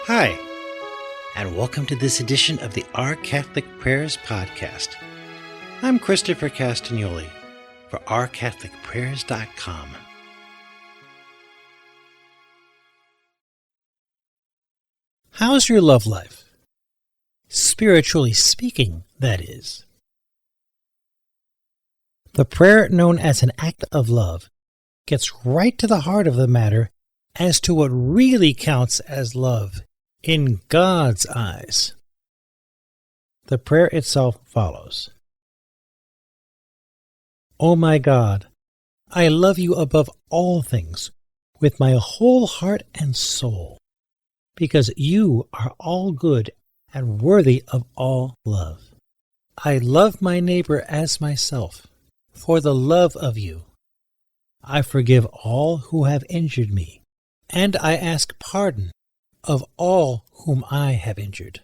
Hi, and welcome to this edition of the Our Catholic Prayers podcast. I'm Christopher Castagnoli for OurCatholicPrayers.com. How's your love life? Spiritually speaking, that is. The prayer known as an act of love gets right to the heart of the matter as to what really counts as love in God's eyes. The prayer itself follows. O my God, I love you above all things with my whole heart and soul, because you are all good and worthy of all love. I love my neighbor as myself, for the love of you. I forgive all who have injured me, and I ask pardon of all whom I have injured.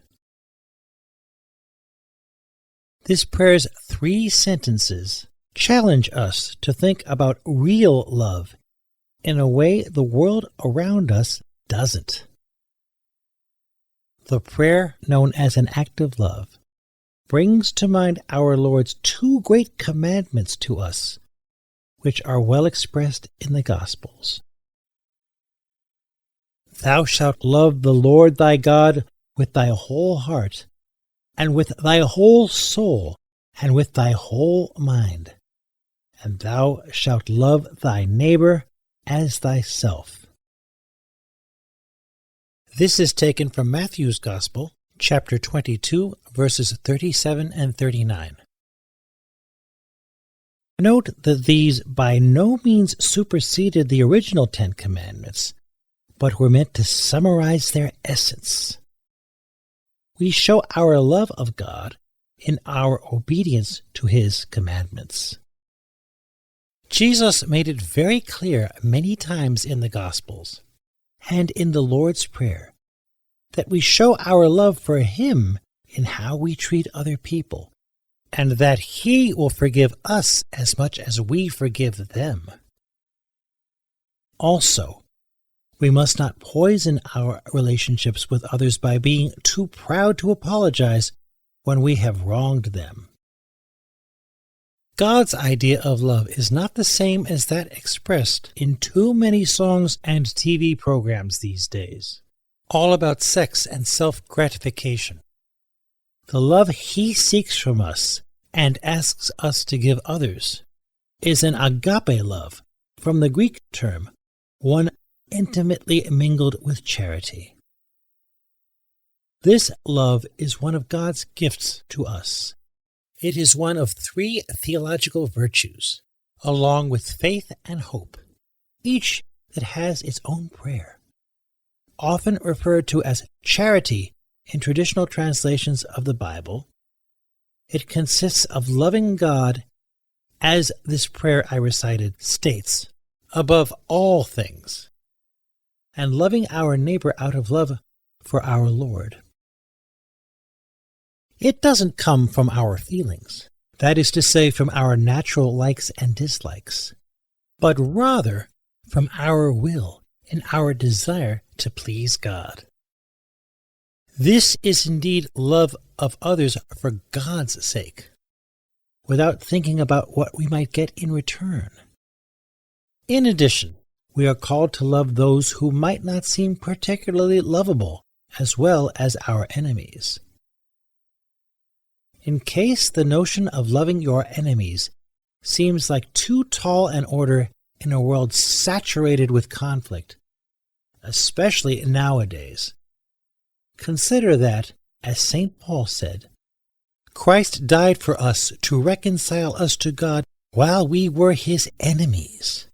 This prayer's 3 sentences challenge us to think about real love in a way the world around us doesn't. The prayer known as an act of love brings to mind our Lord's 2 great commandments to us, which are well expressed in the Gospels. Thou shalt love the Lord thy God with thy whole heart, and with thy whole soul, and with thy whole mind. And thou shalt love thy neighbor as thyself. This is taken from Matthew's Gospel, chapter 22, verses 37 and 39. Note that these by no means superseded the original 10 Commandments, but were meant to summarize their essence. We show our love of God in our obedience to His commandments. Jesus made it very clear many times in the Gospels and in the Lord's Prayer that we show our love for Him in how we treat other people, and that He will forgive us as much as we forgive them. Also, we must not poison our relationships with others by being too proud to apologize when we have wronged them. God's idea of love is not the same as that expressed in too many songs and TV programs these days, all about sex and self-gratification. The love He seeks from us and asks us to give others is an agape love, from the Greek term, one intimately mingled with charity. This love is one of God's gifts to us. It is one of 3 theological virtues, along with faith and hope, each that has its own prayer. Often referred to as charity in traditional translations of the Bible, it consists of loving God, as this prayer I recited states, above all things, and loving our neighbor out of love for our Lord. It doesn't come from our feelings, that is to say, from our natural likes and dislikes, but rather from our will and our desire to please God. This is indeed love of others for God's sake, without thinking about what we might get in return. In addition, we are called to love those who might not seem particularly lovable, as well as our enemies. In case the notion of loving your enemies seems like too tall an order in a world saturated with conflict, especially nowadays, consider that, as St. Paul said, Christ died for us to reconcile us to God while we were His enemies.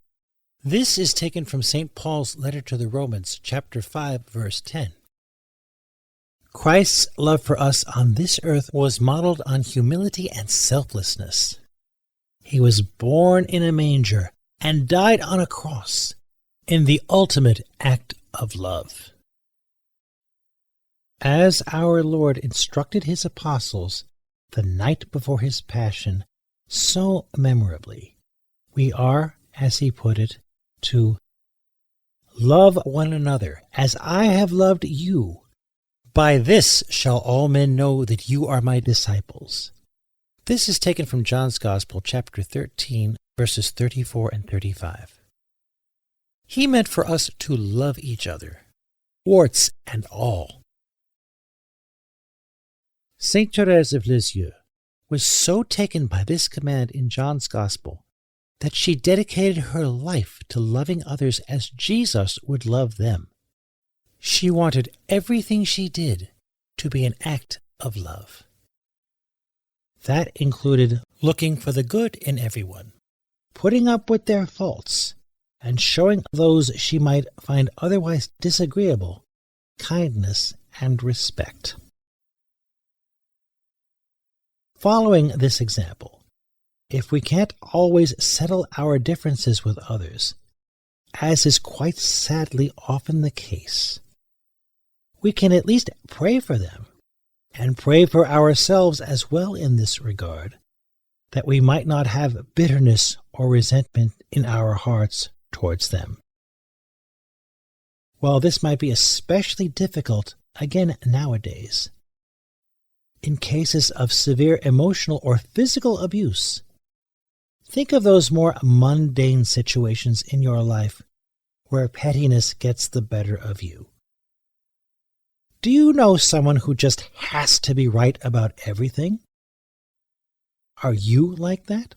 This is taken from St. Paul's letter to the Romans, chapter 5, verse 10. Christ's love for us on this earth was modeled on humility and selflessness. He was born in a manger and died on a cross in the ultimate act of love. As our Lord instructed His apostles the night before His passion so memorably, we are, as He put it, to love one another as I have loved you. By this shall all men know that you are my disciples. This is taken from John's Gospel, chapter 13, verses 34 and 35. He meant for us to love each other, warts and all. Saint Therese of Lisieux was so taken by this command in John's Gospel that she dedicated her life to loving others as Jesus would love them. She wanted everything she did to be an act of love. That included looking for the good in everyone, putting up with their faults, and showing those she might find otherwise disagreeable kindness and respect. Following this example, if we can't always settle our differences with others, as is quite sadly often the case, we can at least pray for them, and pray for ourselves as well in this regard, that we might not have bitterness or resentment in our hearts towards them. While this might be especially difficult, again nowadays, in cases of severe emotional or physical abuse, think of those more mundane situations in your life where pettiness gets the better of you. Do you know someone who just has to be right about everything? Are you like that?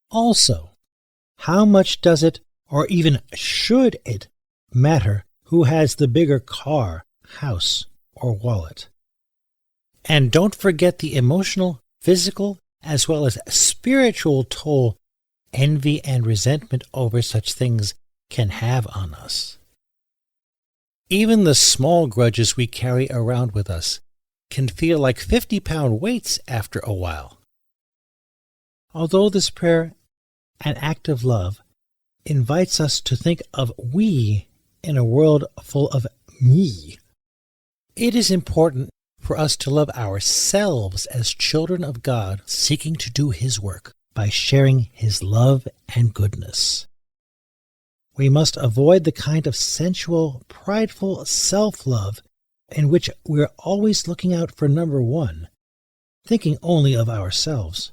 Also, how much does it, or even should it, matter who has the bigger car, house, or wallet? And don't forget the emotional, physical, as well as spiritual toll envy and resentment over such things can have on us. Even the small grudges we carry around with us can feel like 50-pound weights after a while. Although this prayer, an act of love, invites us to think of we in a world full of me, it is important for us to love ourselves as children of God seeking to do His work by sharing His love and goodness. We must avoid the kind of sensual, prideful self-love in which we're always looking out for number one, thinking only of ourselves.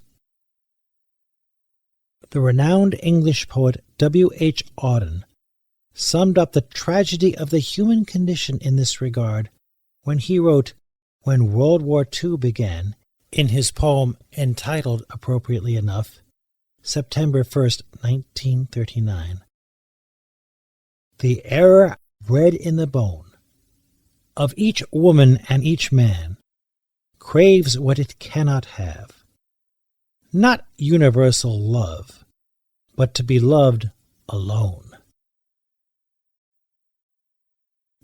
The renowned English poet W.H. Auden summed up the tragedy of the human condition in this regard when he wrote, when World War II began, in his poem entitled, appropriately enough, September 1st, 1939. The error bred in the bone of each woman and each man craves what it cannot have, not universal love, but to be loved alone.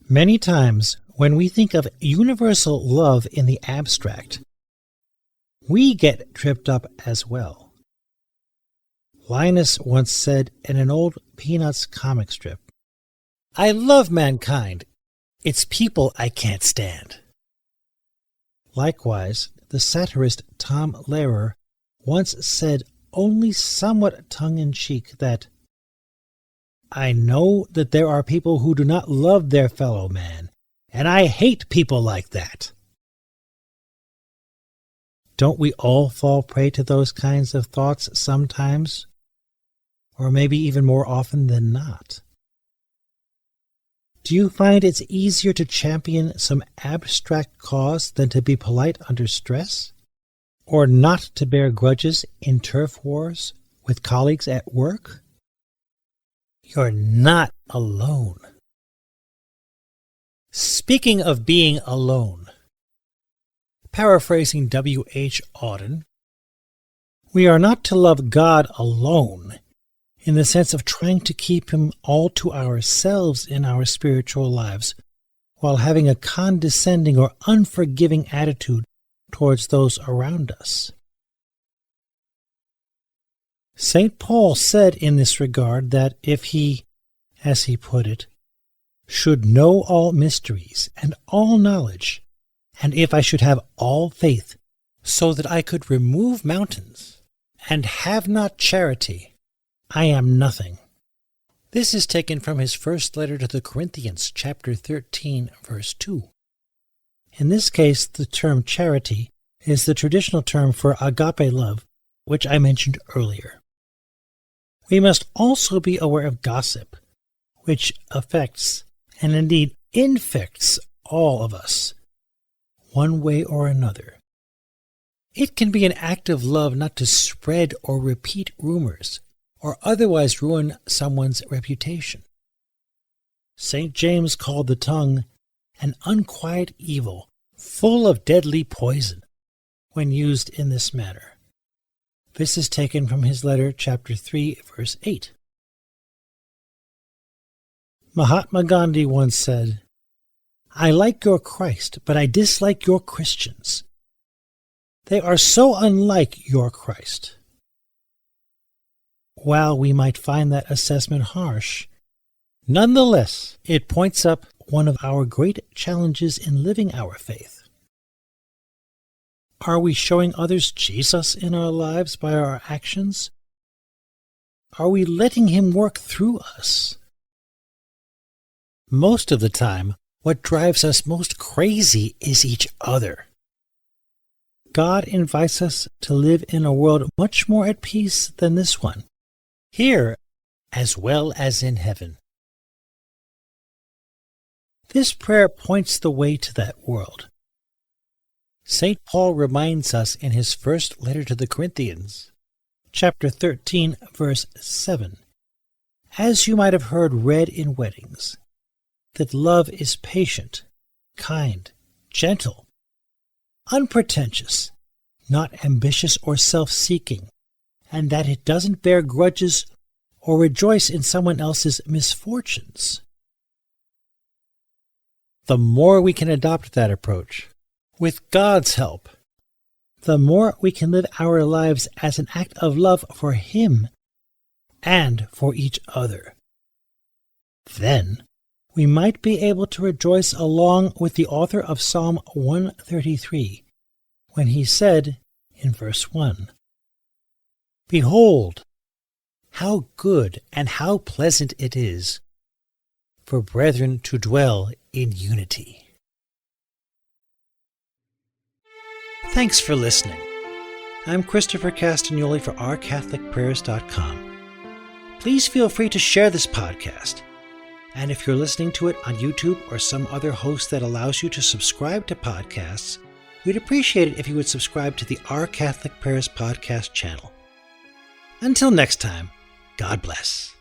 Many times, when we think of universal love in the abstract, we get tripped up as well. Linus once said in an old Peanuts comic strip, "I love mankind. It's people I can't stand." Likewise, the satirist Tom Lehrer once said, only somewhat tongue-in-cheek, that I know that there are people who do not love their fellow man, and I hate people like that. Don't we all fall prey to those kinds of thoughts sometimes? Or maybe even more often than not? Do you find it's easier to champion some abstract cause than to be polite under stress? Or not to bear grudges in turf wars with colleagues at work? You're not alone. Speaking of being alone, paraphrasing W.H. Auden, we are not to love God alone in the sense of trying to keep Him all to ourselves in our spiritual lives, while having a condescending or unforgiving attitude towards those around us. St. Paul said in this regard that if he, as he put it, should know all mysteries and all knowledge, and if I should have all faith, so that I could remove mountains, and have not charity, I am nothing. This is taken from his first letter to the Corinthians, chapter 13, verse 2. In this case, the term charity is the traditional term for agape love, which I mentioned earlier. We must also be aware of gossip, which affects and indeed infects all of us, one way or another. It can be an act of love not to spread or repeat rumors, or otherwise ruin someone's reputation. St. James called the tongue an unquiet evil, full of deadly poison, when used in this manner. This is taken from his letter, chapter 3, verse 8. Mahatma Gandhi once said, "I like your Christ, but I dislike your Christians. They are so unlike your Christ." While we might find that assessment harsh, nonetheless, it points up one of our great challenges in living our faith. Are we showing others Jesus in our lives by our actions? Are we letting Him work through us? Most of the time, what drives us most crazy is each other. God invites us to live in a world much more at peace than this one, here as well as in heaven. This prayer points the way to that world. St. Paul reminds us in his first letter to the Corinthians, chapter 13, verse 7, "As you might have heard read in weddings, that love is patient, kind, gentle, unpretentious, not ambitious or self-seeking, and that it doesn't bear grudges or rejoice in someone else's misfortunes." The more we can adopt that approach, with God's help, the more we can live our lives as an act of love for Him and for each other. Then we might be able to rejoice along with the author of Psalm 133, when he said in verse 1, "Behold, how good and how pleasant it is for brethren to dwell in unity." Thanks for listening. I'm Christopher Castagnoli for OurCatholicPrayers.com. Please feel free to share this podcast. And if you're listening to it on YouTube or some other host that allows you to subscribe to podcasts, we'd appreciate it if you would subscribe to the Our Catholic Prayers podcast channel. Until next time, God bless.